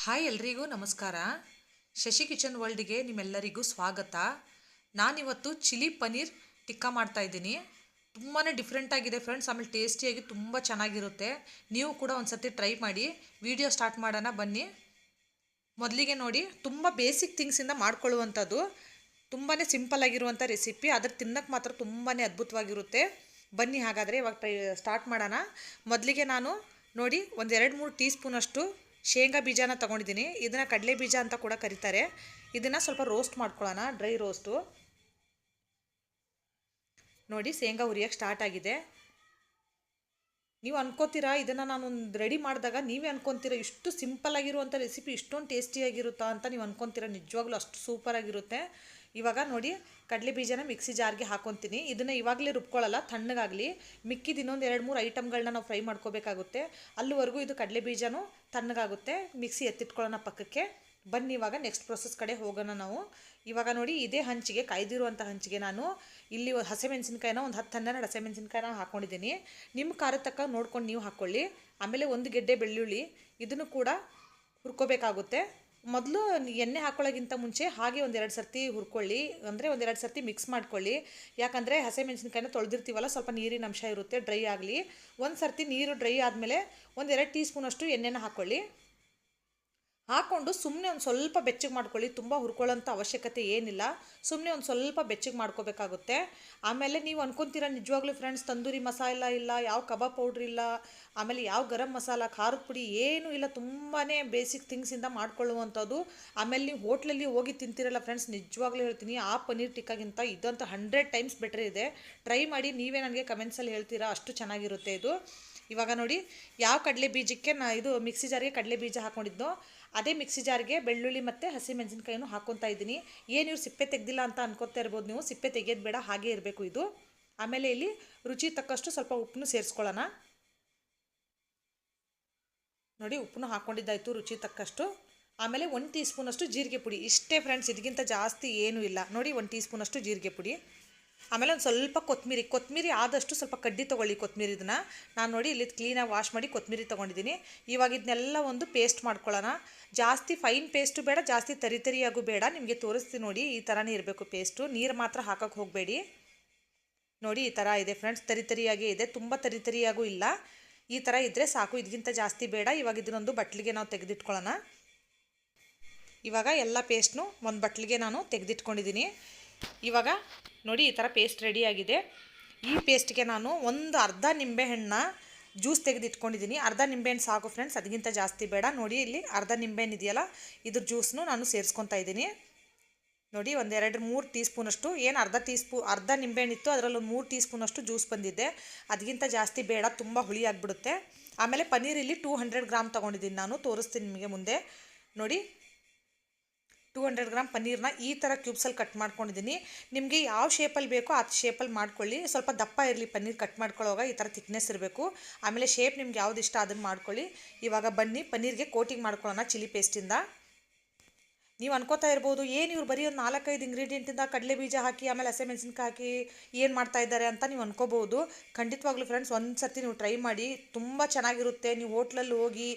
Hi ಎಲ್ರಿಗೂ ನಮಸ್ಕಾರ. Shashi kitchen ವರ್ಲ್ಡ್ಗೆ ನಿಮ್ಮೆಲ್ಲರಿಗೂ ಸ್ವಾಗತ. ನಾನಿವತ್ತು ಚಿಲ್ಲಿ ಪನ್ನೀರ್ ಟಿಕ್ಕಾ ಮಾಡ್ತಾಯಿದ್ದೀನಿ. ತುಂಬಾ ಡಿಫ್ರೆಂಟಾಗಿದೆ ಫ್ರೆಂಡ್ಸ್, ಆಮೇಲೆ ಟೇಸ್ಟಿಯಾಗಿ ತುಂಬ ಚೆನ್ನಾಗಿರುತ್ತೆ. ನೀವು ಕೂಡ ಒಂದು ಸರ್ತಿ ಟ್ರೈ ಮಾಡಿ. ವಿಡಿಯೋ ಸ್ಟಾರ್ಟ್ ಮಾಡೋಣ ಬನ್ನಿ. ಮೊದಲಿಗೆ ನೋಡಿ, ತುಂಬ ಬೇಸಿಕ್ ಥಿಂಗ್ಸಿಂದ ಮಾಡ್ಕೊಳ್ಳುವಂಥದ್ದು, ತುಂಬಾ ಸಿಂಪಲ್ ಆಗಿರುವಂಥ ರೆಸಿಪಿ, ಅದ್ರ ತಿನ್ನಕ್ಕೆ ಮಾತ್ರ ತುಂಬಾ ಅದ್ಭುತವಾಗಿರುತ್ತೆ. ಬನ್ನಿ ಹಾಗಾದರೆ ಇವಾಗ ಸ್ಟಾರ್ಟ್ ಮಾಡೋಣ. ಮೊದಲಿಗೆ ನಾನು ನೋಡಿ ಒಂದು 2-3 ಟೀ ಸ್ಪೂನಷ್ಟು ಶೇಂಗಾ ಬೀಜನ ತೊಗೊಂಡಿದ್ದೀನಿ. ಇದನ್ನು ಕಡಲೆ ಬೀಜ ಅಂತ ಕೂಡ ಕರೀತಾರೆ. ಇದನ್ನು ಸ್ವಲ್ಪ ರೋಸ್ಟ್ ಮಾಡ್ಕೊಳ್ಳೋಣ, ಡ್ರೈ ರೋಸ್ಟು. ನೋಡಿ ಶೇಂಗಾ ಹುರಿಯೋಕ್ಕೆ ಸ್ಟಾರ್ಟ್ ಆಗಿದೆ. ನೀವು ಅನ್ಕೋತೀರಾ ಇದನ್ನು ನಾನು ರೆಡಿ ಮಾಡಿದಾಗ ನೀವೇ ಅನ್ಕೊತೀರಾ ಇಷ್ಟು ಸಿಂಪಲ್ ಆಗಿರುವಂಥ ರೆಸಿಪಿ ಇಷ್ಟೊಂದು ಟೇಸ್ಟಿಯಾಗಿರುತ್ತಾ ಅಂತ ನೀವು ಅನ್ಕೊತೀರಾ. ನಿಜವಾಗ್ಲೂ ಅಷ್ಟು ಸೂಪರಾಗಿರುತ್ತೆ. ಇವಾಗ ನೋಡಿ ಕಡಲೆ ಬೀಜನ ಮಿಕ್ಸಿ ಜಾರ್ಗೆ ಹಾಕೊತೀನಿ. ಇದನ್ನು ಇವಾಗಲೇ ರುಬ್ಕೊಳ್ಳಲ್ಲ, ತಣ್ಣಗಾಗಲಿ. ಮಿಕ್ಕಿದ ಇನ್ನೊಂದು 2-3 ಐಟಮ್ಗಳನ್ನ ನಾವು ಫ್ರೈ ಮಾಡ್ಕೋಬೇಕಾಗುತ್ತೆ. ಅಲ್ಲಿವರೆಗೂ ಇದು ಕಡಲೆ ಬೀಜನೂ ತಣ್ಣಗಾಗುತ್ತೆ. ಮಿಕ್ಸಿ ಎತ್ತಿಟ್ಕೊಳ್ಳೋಣ ಪಕ್ಕಕ್ಕೆ. ಬನ್ನಿ ಇವಾಗ ನೆಕ್ಸ್ಟ್ ಪ್ರೊಸೆಸ್ ಕಡೆ ಹೋಗೋಣ ನಾವು. ಇವಾಗ ನೋಡಿ ಇದೇ ಹಂಚಿಗೆ, ಕಾಯ್ದಿರುವಂಥ ಹಂಚಿಗೆ ನಾನು ಇಲ್ಲಿ ಹಸಿಮೆಣಸಿನ್ಕಾಯಿನ ಒಂದು 10-12 ಹಸಿಮೆಣಸಿನ್ಕಾಯಿನ ಹಾಕ್ಕೊಂಡಿದ್ದೀನಿ. ನಿಮ್ಮ ಖಾರ ತಕ್ಕ ನೋಡ್ಕೊಂಡು ನೀವು ಹಾಕ್ಕೊಳ್ಳಿ. ಆಮೇಲೆ 1 ಗೆಡ್ಡೆ ಬೆಳ್ಳುಳ್ಳಿ, ಇದನ್ನು ಕೂಡ ಹುರ್ಕೋಬೇಕಾಗುತ್ತೆ. ಮೊದಲು ಎಣ್ಣೆ ಹಾಕೊಳ್ಳೋಕ್ಕಿಂತ ಮುಂಚೆ ಹಾಗೆ 1-2 ಸರ್ತಿ ಹುರ್ಕೊಳ್ಳಿ, ಅಂದರೆ 1-2 ಸರ್ತಿ ಮಿಕ್ಸ್ ಮಾಡ್ಕೊಳ್ಳಿ. ಯಾಕಂದರೆ ಹಸಿಮೆಣಸಿನ್ಕಾಯಿನ ತೊಳೆದಿರ್ತೀವಲ್ಲ, ಸ್ವಲ್ಪ ನೀರಿನ ಅಂಶ ಇರುತ್ತೆ, ಡ್ರೈ ಆಗಲಿ. ಒಂದು ಸರ್ತಿ ನೀರು ಡ್ರೈ ಆದಮೇಲೆ 1-2 ಟೀ ಸ್ಪೂನಷ್ಟು ಎಣ್ಣೆನ ಹಾಕ್ಕೊಳ್ಳಿ. ಹಾಕ್ಕೊಂಡು ಸುಮ್ಮನೆ ಒಂದು ಸ್ವಲ್ಪ ಬೆಚ್ಚಗೆ ಮಾಡ್ಕೊಳ್ಳಿ. ತುಂಬ ಹುರ್ಕೊಳ್ಳೋಂಥ ಅವಶ್ಯಕತೆ ಏನಿಲ್ಲ, ಸುಮ್ಮನೆ ಒಂದು ಸ್ವಲ್ಪ ಬೆಚ್ಚಗೆ ಮಾಡ್ಕೋಬೇಕಾಗುತ್ತೆ. ಆಮೇಲೆ ನೀವು ಅನ್ಕೊತೀರ ನಿಜವಾಗ್ಲೂ ಫ್ರೆಂಡ್ಸ್, ತಂದೂರಿ ಮಸಾಲ ಇಲ್ಲ, ಯಾವ ಕಬಾಬ್ ಪೌಡ್ರ್ ಇಲ್ಲ, ಆಮೇಲೆ ಯಾವ ಗರಂ ಮಸಾಲ, ಖಾರದ ಪುಡಿ ಏನೂ ಇಲ್ಲ, ತುಂಬಾ ಬೇಸಿಕ್ ಥಿಂಗ್ಸಿಂದ ಮಾಡ್ಕೊಳ್ಳುವಂಥದ್ದು. ಆಮೇಲೆ ನೀವು ಹೋಟ್ಲಲ್ಲಿ ಹೋಗಿ ತಿಂತಿರಲ್ಲ ಫ್ರೆಂಡ್ಸ್, ನಿಜವಾಗ್ಲೂ ಹೇಳ್ತೀನಿ, ಆ ಪನ್ನೀರ್ ಟಿಕ್ಕಾಗಿಂತ ಇದಂತೂ 100 ಟೈಮ್ಸ್ ಬೆಟರ್ ಇದೆ. ಟ್ರೈ ಮಾಡಿ, ನೀವೇ ನನಗೆ ಕಮೆಂಟ್ಸಲ್ಲಿ ಹೇಳ್ತೀರಾ, ಅಷ್ಟು ಚೆನ್ನಾಗಿರುತ್ತೆ ಇದು. ಇವಾಗ ನೋಡಿ ಯಾವ ಕಡಲೆ ಬೀಜಕ್ಕೆ ಇದು ಮಿಕ್ಸಿ ಜಾರಿಗೆ ಕಡಲೆ ಬೀಜ ಹಾಕ್ಕೊಂಡಿದ್ದೋ ಅದೇ ಮಿಕ್ಸಿ ಜಾರ್ಗೆ ಬೆಳ್ಳುಳ್ಳಿ ಮತ್ತು ಹಸಿಮೆಣಸಿನ್ಕಾಯಿನೂ ಹಾಕ್ಕೊತಾ ಇದ್ದೀನಿ. ಏನು ಇವ್ರು ಸಿಪ್ಪೆ ತೆಗೆದಿಲ್ಲ ಅಂತ ಅನ್ಕೋತಾ ಇರ್ಬೋದು ನೀವು, ಸಿಪ್ಪೆ ತೆಗೆಯೋದು ಬೇಡ, ಹಾಗೇ ಇರಬೇಕು ಇದು. ಆಮೇಲೆ ಇಲ್ಲಿ ರುಚಿ ತಕ್ಕಷ್ಟು ಸ್ವಲ್ಪ ಉಪ್ಪನ್ನು ಸೇರಿಸ್ಕೊಳ್ಳೋಣ. ನೋಡಿ ಉಪ್ಪನ್ನು ಹಾಕ್ಕೊಂಡಿದ್ದಾಯಿತು ರುಚಿ ತಕ್ಕಷ್ಟು. ಆಮೇಲೆ 1 ಟೀ ಸ್ಪೂನಷ್ಟು ಜೀರಿಗೆ ಪುಡಿ, ಇಷ್ಟೇ ಫ್ರೆಂಡ್ಸ್, ಇದಕ್ಕಿಂತ ಜಾಸ್ತಿ ಏನೂ ಇಲ್ಲ. ನೋಡಿ 1 ಟೀ ಸ್ಪೂನಷ್ಟು ಜೀರಿಗೆ ಪುಡಿ. ಆಮೇಲೆ ಒಂದು ಸ್ವಲ್ಪ ಕೊತ್ತಂಬರಿ ಆದಷ್ಟು ಸ್ವಲ್ಪ ಕಡ್ಡಿ ತೊಗೊಳ್ಳಿ. ಕೊತ್ತಂಬರಿದನ್ನ ನಾನು ನೋಡಿ ಇಲ್ಲಿ ಕ್ಲೀನಾಗಿ ವಾಶ್ ಮಾಡಿ ಕೊತ್ತಂಬರಿ ತೊಗೊಂಡಿದ್ದೀನಿ. ಇವಾಗ ಇದನ್ನೆಲ್ಲ ಒಂದು ಪೇಸ್ಟ್ ಮಾಡ್ಕೊಳ್ಳೋಣ. ಜಾಸ್ತಿ ಫೈನ್ ಪೇಸ್ಟು ಬೇಡ, ಜಾಸ್ತಿ ತರಿಯಾಗೂ ಬೇಡ. ನಿಮಗೆ ತೋರಿಸ್ತೀನಿ ನೋಡಿ, ಈ ಥರನೇ ಇರಬೇಕು ಪೇಸ್ಟು. ನೀರು ಮಾತ್ರ ಹಾಕೋಕ್ಕೆ ಹೋಗಬೇಡಿ. ನೋಡಿ ಈ ಥರ ಇದೆ ಫ್ರೆಂಡ್ಸ್, ತರಿಯಾಗೇ ಇದೆ, ತುಂಬ ತರಿಯಾಗೂ ಇಲ್ಲ. ಈ ಥರ ಇದ್ದರೆ ಸಾಕು, ಇದಕ್ಕಿಂತ ಜಾಸ್ತಿ ಬೇಡ. ಇವಾಗ ಇದನ್ನೊಂದು ಬಟ್ಲಿಗೆ ನಾವು ತೆಗೆದಿಟ್ಕೊಳ್ಳೋಣ. ಇವಾಗ ಎಲ್ಲ ಪೇಸ್ಟ್ನು ಒಂದು ಬಟ್ಲಿಗೆ ನಾನು ತೆಗೆದಿಟ್ಕೊಂಡಿದ್ದೀನಿ. ಇವಾಗ ನೋಡಿ ಈ ಥರ ಪೇಸ್ಟ್ ರೆಡಿಯಾಗಿದೆ. ಈ ಪೇಸ್ಟ್ಗೆ ನಾನು ಒಂದು ಅರ್ಧ ನಿಂಬೆಹಣ್ಣು ಜ್ಯೂಸ್ ತೆಗೆದಿಟ್ಕೊಂಡಿದ್ದೀನಿ. ಅರ್ಧ ನಿಂಬೆಹಣ್ಣು ಸಾಕು ಫ್ರೆಂಡ್ಸ್, ಅದಕ್ಕಿಂತ ಜಾಸ್ತಿ ಬೇಡ. ನೋಡಿ ಇಲ್ಲಿ ಅರ್ಧ ನಿಂಬೆಹಣ್ಣು ಇದೆಯಲ್ಲ, ಇದ್ರ ಜ್ಯೂಸ್ನು ನಾನು ಸೇರಿಸ್ಕೊತಾ ಇದ್ದೀನಿ. ನೋಡಿ ಒಂದು 2-3 ಟೀ ಸ್ಪೂನಷ್ಟು, ಏನು ಅರ್ಧ ನಿಂಬೆಹಣ್ಣಿತ್ತು, ಅದರಲ್ಲಿ ಒಂದು 3 ಟೀ ಸ್ಪೂನಷ್ಟು ಜ್ಯೂಸ್ ಬಂದಿದೆ. ಅದಕ್ಕಿಂತ ಜಾಸ್ತಿ ಬೇಡ, ತುಂಬ ಹುಳಿ ಆಗಿಬಿಡುತ್ತೆ. ಆಮೇಲೆ ಪನ್ನೀರ್ ಇಲ್ಲಿ 200 ಗ್ರಾಮ್ ತೊಗೊಂಡಿದ್ದೀನಿ ನಾನು, ತೋರಿಸ್ತೀನಿ ನಿಮಗೆ ಮುಂದೆ. ನೋಡಿ 200 ಗ್ರಾಮ್ ಪನ್ನೀರನ್ನ ಈ ಥರ ಕ್ಯೂಬ್ಸಲ್ಲಿ ಕಟ್ ಮಾಡ್ಕೊಂಡಿದ್ದೀನಿ. ನಿಮಗೆ ಯಾವ ಶೇಪಲ್ಲಿ ಬೇಕೋ ಆ ಶೇಪಲ್ಲಿ ಮಾಡ್ಕೊಳ್ಳಿ. ಸ್ವಲ್ಪ ದಪ್ಪ ಇರಲಿ ಪನ್ನೀರ್, ಕಟ್ ಮಾಡ್ಕೊಳ್ಳೋವಾಗ ಈ ಥರ ಥಿಕ್ನೆಸ್ ಇರಬೇಕು. ಆಮೇಲೆ ಶೇಪ್ ನಿಮ್ಗೆ ಯಾವ್ದು ಇಷ್ಟ ಅದನ್ನು ಮಾಡ್ಕೊಳ್ಳಿ. ಇವಾಗ ಬನ್ನಿ ಪನ್ನೀರ್ಗೆ ಕೋಟಿಂಗ್ ಮಾಡ್ಕೊಳ್ಳೋಣ ಚಿಲ್ಲಿ ಪೇಸ್ಟಿಂದ. ನೀವು ಅನ್ಕೋತಾ ಇರ್ಬೋದು, ಏನು ಇವ್ರು ಬರೀ ಒಂದು 4-5 ಇಂಗ್ರೀಡಿಯೆಂಟಿಂದ ಕಡಲೆ ಬೀಜ ಹಾಕಿ ಆಮೇಲೆ ಹಸಿಮೆಣಸಿನ್ಕಾಯಿ ಹಾಕಿ ಏನು ಮಾಡ್ತಾ ಇದ್ದಾರೆ ಅಂತ ನೀವು ಅನ್ಕೋಬೋದು. ಖಂಡಿತವಾಗ್ಲೂ ಫ್ರೆಂಡ್ಸ್, ಒಂದು ಸರ್ತಿ ನೀವು ಟ್ರೈ ಮಾಡಿ, ತುಂಬ ಚೆನ್ನಾಗಿರುತ್ತೆ. ನೀವು ಹೋಟ್ಲಲ್ಲಿ ಹೋಗಿ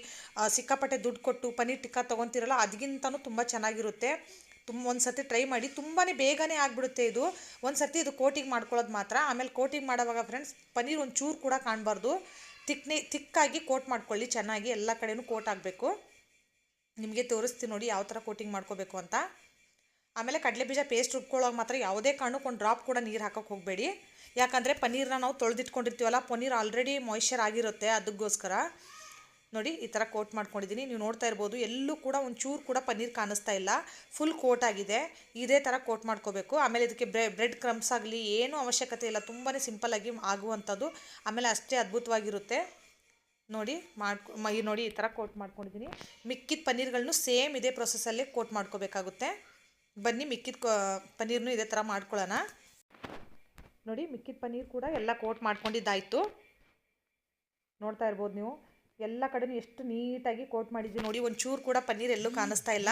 ಸಿಕ್ಕಾಪಟ್ಟೆ ದುಡ್ಡು ಕೊಟ್ಟು ಪನ್ನೀರ್ ಟಿಕ್ಕಾ ತೊಗೊತೀರಲ್ಲ, ಅದಕ್ಕಿಂತನೂ ತುಂಬ ಚೆನ್ನಾಗಿರುತ್ತೆ. ಒಂದು ಸರ್ತಿ ಟ್ರೈ ಮಾಡಿ, ತುಂಬಾ ಬೇಗನೆ ಆಗಿಬಿಡುತ್ತೆ ಇದು. ಒಂದು ಸರ್ತಿ ಇದು ಕೋಟಿಂಗ್ ಮಾಡ್ಕೊಳ್ಳೋದು ಮಾತ್ರ. ಆಮೇಲೆ ಕೋಟಿಂಗ್ ಮಾಡೋವಾಗ ಫ್ರೆಂಡ್ಸ್, ಪನ್ನೀರ್ ಒಂದು ಚೂರು ಕೂಡ ಕಾಣಬಾರ್ದು. ತಿಕ್ಕಾಗಿ ಕೋಟ್ ಮಾಡ್ಕೊಳ್ಳಿ, ಚೆನ್ನಾಗಿ ಎಲ್ಲ ಕಡೆಯೂ ಕೋಟ್ ಆಗಬೇಕು. ನಿಮಗೆ ತೋರಿಸ್ತೀನಿ ನೋಡಿ ಯಾವ ಥರ ಕೋಟಿಂಗ್ ಮಾಡ್ಕೋಬೇಕು ಅಂತ. ಆಮೇಲೆ ಕಡಲೆ ಬೀಜ ಪೇಸ್ಟ್ ರುಬ್ಕೊಳ್ಳೋವಾಗ ಮಾತ್ರ ಯಾವುದೇ ಕಾರಣಕ್ಕೆ ಒಂದು ಡ್ರಾಪ್ ಕೂಡ ನೀರು ಹಾಕೋಕ್ಕೆ ಹೋಗಬೇಡಿ. ಯಾಕಂದರೆ ಪನ್ನೀರನ್ನ ನಾವು ತೊಳೆದಿಟ್ಕೊಂಡಿರ್ತೀವಲ್ಲ, ಪನ್ನೀರ್ ಆಲ್ರೆಡಿ ಮಾಯ್ಶ್ಚರ್ ಆಗಿರುತ್ತೆ, ಅದಕ್ಕೋಸ್ಕರ. ನೋಡಿ ಈ ಥರ ಕೋಟ್ ಮಾಡ್ಕೊಂಡಿದ್ದೀನಿ. ನೀವು ನೋಡ್ತಾ ಇರ್ಬೋದು, ಎಲ್ಲೂ ಕೂಡ ಒಂದು ಚೂರು ಕೂಡ ಪನ್ನೀರ್ ಕಾಣಿಸ್ತಾ ಇಲ್ಲ, ಫುಲ್ ಕೋಟ್ ಆಗಿದೆ. ಇದೇ ಥರ ಕೋಟ್ ಮಾಡ್ಕೋಬೇಕು. ಆಮೇಲೆ ಇದಕ್ಕೆ ಬ್ರೆಡ್ ಕ್ರಮ್ಸ್ ಆಗಲಿ ಏನೂ ಅವಶ್ಯಕತೆ ಇಲ್ಲ, ತುಂಬಾ ಸಿಂಪಲ್ಲಾಗಿ ಆಗುವಂಥದ್ದು. ಆಮೇಲೆ ಅಷ್ಟೇ ಅದ್ಭುತವಾಗಿರುತ್ತೆ. ನೋಡಿ ನೋಡಿ ಈ ಥರ ಕೋಟ್ ಮಾಡ್ಕೊಂಡಿದ್ದೀನಿ. ಮಿಕ್ಕಿದ ಪನ್ನೀರ್ಗಳನ್ನು ಸೇಮ್ ಇದೇ ಪ್ರೊಸೆಸ್ಸಲ್ಲೇ ಕೋಟ್ ಮಾಡ್ಕೋಬೇಕಾಗುತ್ತೆ. ಬನ್ನಿ ಮಿಕ್ಕಿದ ಪನ್ನೀರ್ನು ಇದೇ ಥರ ಮಾಡ್ಕೊಳ್ಳೋಣ. ನೋಡಿ ಮಿಕ್ಕಿದ ಪನ್ನೀರ್ ಕೂಡ ಎಲ್ಲ ಕೋಟ್ ಮಾಡ್ಕೊಂಡಿದ್ದಾಯಿತು. ನೋಡ್ತಾ ಇರ್ಬೋದು ನೀವು, ಎಲ್ಲ ಕಡೆನೂ ಎಷ್ಟು ನೀಟಾಗಿ ಕೋಟ್ ಮಾಡಿದ್ವಿ ನೋಡಿ. ಒಂಚೂರು ಕೂಡ ಪನ್ನೀರ್ ಎಲ್ಲೂ ಕಾಣಿಸ್ತಾ ಇಲ್ಲ.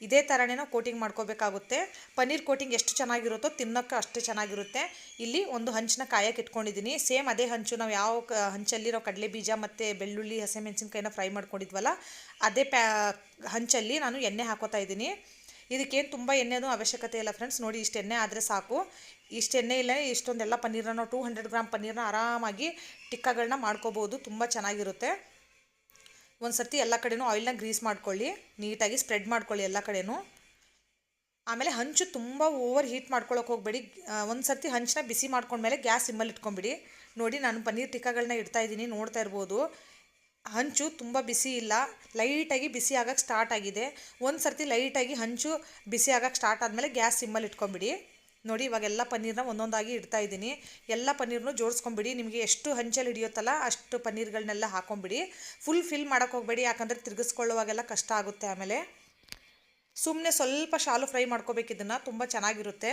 ಇದೇ ಥರನೇ ನಾವು ಕೋಟಿಂಗ್ ಮಾಡ್ಕೋಬೇಕಾಗುತ್ತೆ. ಪನ್ನೀರ್ ಕೋಟಿಂಗ್ ಎಷ್ಟು ಚೆನ್ನಾಗಿರುತ್ತೋ ತಿನ್ನೋಕ್ಕೆ ಅಷ್ಟೇ ಚೆನ್ನಾಗಿರುತ್ತೆ. ಇಲ್ಲಿ ಒಂದು ಹಂಚನ್ನ ಕಾಯಕ್ಕೆ ಇಟ್ಕೊಂಡಿದ್ದೀನಿ. ಸೇಮ್ ಅದೇ ಹಂಚು ನಾವು ಯಾವ ಹಂಚಲ್ಲಿ ನಾವು ಕಡಲೆ ಬೀಜ ಮತ್ತು ಬೆಳ್ಳುಳ್ಳಿ ಹಸಿಮೆಣಸಿನ್ಕಾಯಿನ ಫ್ರೈ ಮಾಡ್ಕೊಂಡಿದ್ವಲ್ಲ ಅದೇ ಹಂಚಲ್ಲಿ ನಾನು ಎಣ್ಣೆ ಹಾಕೋತಾ ಇದ್ದೀನಿ. ಇದಕ್ಕೇನು ತುಂಬ ಎಣ್ಣೆನೂ ಅವಶ್ಯಕತೆ ಇಲ್ಲ ಫ್ರೆಂಡ್ಸ್. ನೋಡಿ ಇಷ್ಟು ಎಣ್ಣೆ ಆದರೆ ಸಾಕು. ಇಷ್ಟು ಎಣ್ಣೆ ಇಲ್ಲ ಇಷ್ಟೊಂದೆಲ್ಲ ಪನ್ನೀರನ್ನ ನಾವು 200 ಗ್ರಾಮ್ ಪನ್ನೀರನ್ನ ಆರಾಮಾಗಿ ಟಿಕ್ಕಾಗಳನ್ನ ಮಾಡ್ಕೋಬೋದು. ತುಂಬ ಚೆನ್ನಾಗಿರುತ್ತೆ. ಒಂದು ಸರ್ತಿ ಎಲ್ಲ ಕಡೆನೂ ಆಯಿಲ್ನ ಗ್ರೀಸ್ ಮಾಡ್ಕೊಳ್ಳಿ, ನೀಟಾಗಿ ಸ್ಪ್ರೆಡ್ ಮಾಡ್ಕೊಳ್ಳಿ ಎಲ್ಲ ಕಡೆನೂ. ಆಮೇಲೆ ಹಂಚು ತುಂಬ ಓವರ್ ಹೀಟ್ ಮಾಡ್ಕೊಳ್ಳೋಕೆ ಹೋಗಬೇಡಿ. ಒಂದು ಸರ್ತಿ ಹಂಚನ್ನ ಬಿಸಿ ಮಾಡ್ಕೊಂಡ್ಮೇಲೆ ಗ್ಯಾಸ್ ಸಿಮ್ಮಲ್ಲಿ ಇಟ್ಕೊಂಬಿಡಿ. ನೋಡಿ ನಾನು ಪನ್ನೀರ್ ಟಿಕ್ಕಾಗಳನ್ನ ಇಡ್ತಾ ಇದ್ದೀನಿ, ನೋಡ್ತಾ ಇರ್ಬೋದು. ಹಂಚು ತುಂಬ ಬಿಸಿ ಇಲ್ಲ, ಲೈಟಾಗಿ ಬಿಸಿ ಆಗೋಕ್ಕೆ ಸ್ಟಾರ್ಟ್ ಆಗಿದೆ. ಒಂದು ಸರ್ತಿ ಲೈಟಾಗಿ ಹಂಚು ಬಿಸಿ ಆಗೋಕ್ಕೆ ಸ್ಟಾರ್ಟ್ ಆದಮೇಲೆ ಗ್ಯಾಸ್ ಸಿಮ್ಮಲ್ಲಿ ಇಟ್ಕೊಂಬಿಡಿ. ನೋಡಿ ಇವಾಗೆಲ್ಲ ಪನ್ನೀರನ್ನ ಒಂದೊಂದಾಗಿ ಇಡ್ತಾ ಇದ್ದೀನಿ. ಎಲ್ಲ ಪನ್ನೀರನ್ನು ಜೋಡಿಸ್ಕೊಂಬಿಡಿ. ನಿಮಗೆ ಎಷ್ಟು ಹಂಚಲ್ಲಿ ಹಿಡಿಯುತ್ತಲ್ಲ ಅಷ್ಟು ಪನ್ನೀರ್ಗಳನ್ನೆಲ್ಲ ಹಾಕೊಂಬಿಡಿ. ಫುಲ್ ಫಿಲ್ ಮಾಡೋಕ್ಕೆ ಹೋಗಬೇಡಿ, ಯಾಕಂದರೆ ತಿರುಗಿಸ್ಕೊಳ್ಳುವಾಗೆಲ್ಲ ಕಷ್ಟ ಆಗುತ್ತೆ. ಆಮೇಲೆ ಸುಮ್ಮನೆ ಸ್ವಲ್ಪ ಶಾಲು ಫ್ರೈ ಮಾಡ್ಕೋಬೇಕು, ಇದನ್ನು ತುಂಬ ಚೆನ್ನಾಗಿರುತ್ತೆ.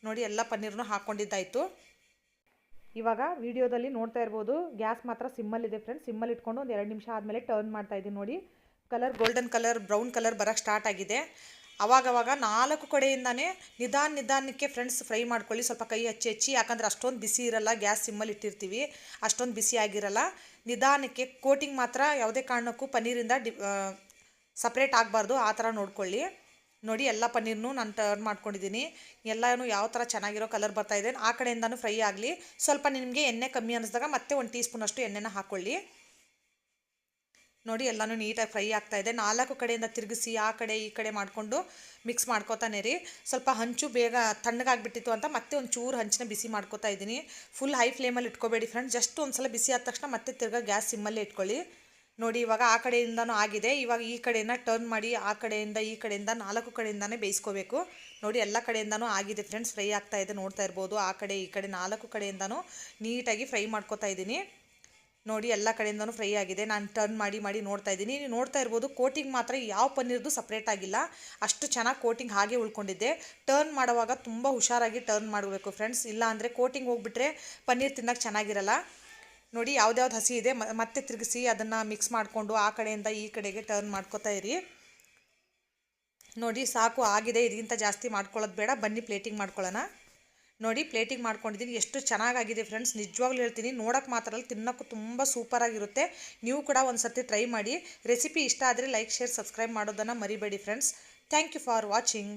ನೋಡಿ ಎಲ್ಲ ಪನ್ನೀರನ್ನು ಹಾಕ್ಕೊಂಡಿದ್ದಾಯಿತು. ಇವಾಗ ವಿಡಿಯೋದಲ್ಲಿ ನೋಡ್ತಾ ಇರ್ಬೋದು ಗ್ಯಾಸ್ ಮಾತ್ರ ಸಿಮ್ಮಲ್ಲಿದೆ ಫ್ರೆಂಡ್ಸ್. ಸಿಮ್ಮಲ್ಲಿ ಇಟ್ಕೊಂಡು ಒಂದು 2 ನಿಮಿಷ ಆದಮೇಲೆ ಟರ್ನ್ ಮಾಡ್ತಾ ಇದ್ದೀನಿ. ನೋಡಿ colour golden colour brown colour ಬರೋಕ್ಕೆ ಸ್ಟಾರ್ಟ್ ಆಗಿದೆ. ಅವಾಗವಾಗ 4 ಕಡೆಯಿಂದನೇ ನಿಧಾನಕ್ಕೆ ಫ್ರೆಂಡ್ಸ್ ಫ್ರೈ ಮಾಡ್ಕೊಳ್ಳಿ. ಸ್ವಲ್ಪ ಕೈ ಹಚ್ಚಿ, ಯಾಕಂದರೆ ಅಷ್ಟೊಂದು ಬಿಸಿ ಇರಲ್ಲ, ಗ್ಯಾಸ್ ಸಿಮ್ಮಲ್ಲಿ ಇಟ್ಟಿರ್ತೀವಿ, ಅಷ್ಟೊಂದು ಬಿಸಿ ಆಗಿರಲ್ಲ. ನಿಧಾನಕ್ಕೆ ಕೋಟಿಂಗ್ ಮಾತ್ರ ಯಾವುದೇ ಕಾರಣಕ್ಕೂ ಪನ್ನೀರಿಂದ ಸಪ್ರೇಟ್ ಆಗಬಾರ್ದು, ಆ ಥರ ನೋಡ್ಕೊಳ್ಳಿ. ನೋಡಿ ಎಲ್ಲ ಪನ್ನೀರ್ನು ನಾನು ಟರ್ನ್ ಮಾಡ್ಕೊಂಡಿದ್ದೀನಿ. ಎಲ್ಲನೂ ಯಾವ ಥರ ಚೆನ್ನಾಗಿರೋ ಕಲರ್ ಬರ್ತಾಯಿದೆ. ಆ ಕಡೆಯಿಂದನೂ ಫ್ರೈ ಆಗಲಿ. ಸ್ವಲ್ಪ ನಿಮಗೆ ಎಣ್ಣೆ ಕಮ್ಮಿ ಅನ್ನಿಸಿದಾಗ ಮತ್ತೆ 1 ಟೀ ಸ್ಪೂನಷ್ಟು ಎಣ್ಣೆನ ಹಾಕ್ಕೊಳ್ಳಿ. ನೋಡಿ ಎಲ್ಲನೂ ನೀಟಾಗಿ ಫ್ರೈ ಆಗ್ತಾಯಿದೆ. 4 ಕಡೆಯಿಂದ ತಿರುಗಿಸಿ ಆ ಕಡೆ ಈ ಕಡೆ ಮಾಡಿಕೊಂಡು ಮಿಕ್ಸ್ ಮಾಡ್ಕೋತಾನೆ ರೀ. ಸ್ವಲ್ಪ ಹಂಚು ಬೇಗ ತಣ್ಣಗಾಗ್ಬಿಟ್ಟಿತ್ತು ಅಂತ ಮತ್ತೆ ಒಂದು ಚೂರು ಹಂಚನ್ನ ಬಿಸಿ ಮಾಡ್ಕೋತಾ ಇದ್ದೀನಿ. ಫುಲ್ ಹೈ ಫ್ಲೇಮಲ್ಲಿ ಇಟ್ಕೋಬೇಡಿ ಫ್ರೆಂಡ್ಸ್. ಜಸ್ಟ್ ಒಂದು ಸಲ ಬಿಸಿ ಆದ ತಕ್ಷಣ ಮತ್ತೆ ತಿರ್ಗಾ ಗ್ಯಾಸ್ ಸಿಮ್ಮಲ್ಲೇ ಇಟ್ಕೊಳ್ಳಿ. ನೋಡಿ ಇವಾಗ ಆ ಕಡೆಯಿಂದನೂ ಆಗಿದೆ. ಇವಾಗ ಈ ಕಡೆಯಿಂದ ಟರ್ನ್ ಮಾಡಿ ಆ ಕಡೆಯಿಂದ ಈ ಕಡೆಯಿಂದ 4 ಕಡೆಯಿಂದನೇ ಬೇಯಿಸ್ಕೋಬೇಕು. ನೋಡಿ ಎಲ್ಲ ಕಡೆಯಿಂದನೂ ಆಗಿದೆ ಫ್ರೆಂಡ್ಸ್, ಫ್ರೈ ಆಗ್ತಾ ಇದೆ, ನೋಡ್ತಾ ಇರ್ಬೋದು. ಆ ಕಡೆ ಈ ಕಡೆ 4 ಕಡೆಯಿಂದನೂ ನೀಟಾಗಿ ಫ್ರೈ ಮಾಡ್ಕೋತಾ ಇದ್ದೀನಿ. ನೋಡಿ ಎಲ್ಲ ಕಡೆಯಿಂದನೂ ಫ್ರೈ ಆಗಿದೆ. ನಾನು ಟರ್ನ್ ಮಾಡಿ ನೋಡ್ತಾ ಇದ್ದೀನಿ. ನೀವು ನೋಡ್ತಾ ಇರ್ಬೋದು ಕೋಟಿಂಗ್ ಮಾತ್ರ ಯಾವ ಪನ್ನೀರ್ದು ಸಪ್ರೇಟ್ ಆಗಿಲ್ಲ, ಅಷ್ಟು ಚೆನ್ನಾಗಿ ಕೋಟಿಂಗ್ ಹಾಗೆ ಉಳ್ಕೊಂಡಿದ್ದೆ. ಟರ್ನ್ ಮಾಡುವಾಗ ತುಂಬ ಹುಷಾರಾಗಿ ಟರ್ನ್ ಮಾಡಬೇಕು ಫ್ರೆಂಡ್ಸ್, ಇಲ್ಲ ಅಂದರೆ ಕೋಟಿಂಗ್ ಹೋಗ್ಬಿಟ್ರೆ ಪನ್ನೀರ್ ತಿನ್ನೋಕ್ಕೆ ಚೆನ್ನಾಗಿರಲ್ಲ. ನೋಡಿ ಯಾವ್ದ್ಯಾವ್ದು ಹಸಿ ಇದೆ ಮತ್ತೆ ತಿರುಗಿಸಿ ಅದನ್ನು ಮಿಕ್ಸ್ ಮಾಡಿಕೊಂಡು ಆ ಕಡೆಯಿಂದ ಈ ಕಡೆಗೆ ಟರ್ನ್ ಮಾಡ್ಕೋತಾ ಇರಿ. ನೋಡಿ ಸಾಕು ಆಗಿದೆ, ಇದಕ್ಕಿಂತ ಜಾಸ್ತಿ ಮಾಡ್ಕೊಳ್ಳೋದು ಬೇಡ. ಬನ್ನಿ ಪ್ಲೇಟಿಂಗ್ ಮಾಡ್ಕೊಳ್ಳೋಣ. ನೋಡಿ ಪ್ಲೇಟಿಂಗ್ ಮಾಡ್ಕೊಂಡಿದ್ದೀನಿ. ಎಷ್ಟು ಚೆನ್ನಾಗಾಗಿದೆ ಫ್ರೆಂಡ್ಸ್, ನಿಜವಾಗ್ಲೂ ಹೇಳ್ತೀನಿ. ನೋಡೋಕ್ಕೆ ಮಾತ್ರ ಅಲ್ಲ, ತಿನ್ನೋಕ್ಕೂ ತುಂಬ ಸೂಪರಾಗಿರುತ್ತೆ. ನೀವು ಕೂಡ ಒಂದು ಸರ್ತಿ ಟ್ರೈ ಮಾಡಿ. ರೆಸಿಪಿ ಇಷ್ಟ ಆದರೆ ಲೈಕ್, ಶೇರ್, ಸಬ್ಸ್ಕ್ರೈಬ್ ಮಾಡೋದನ್ನು ಮರಿಬೇಡಿ friends. Thank you for watching.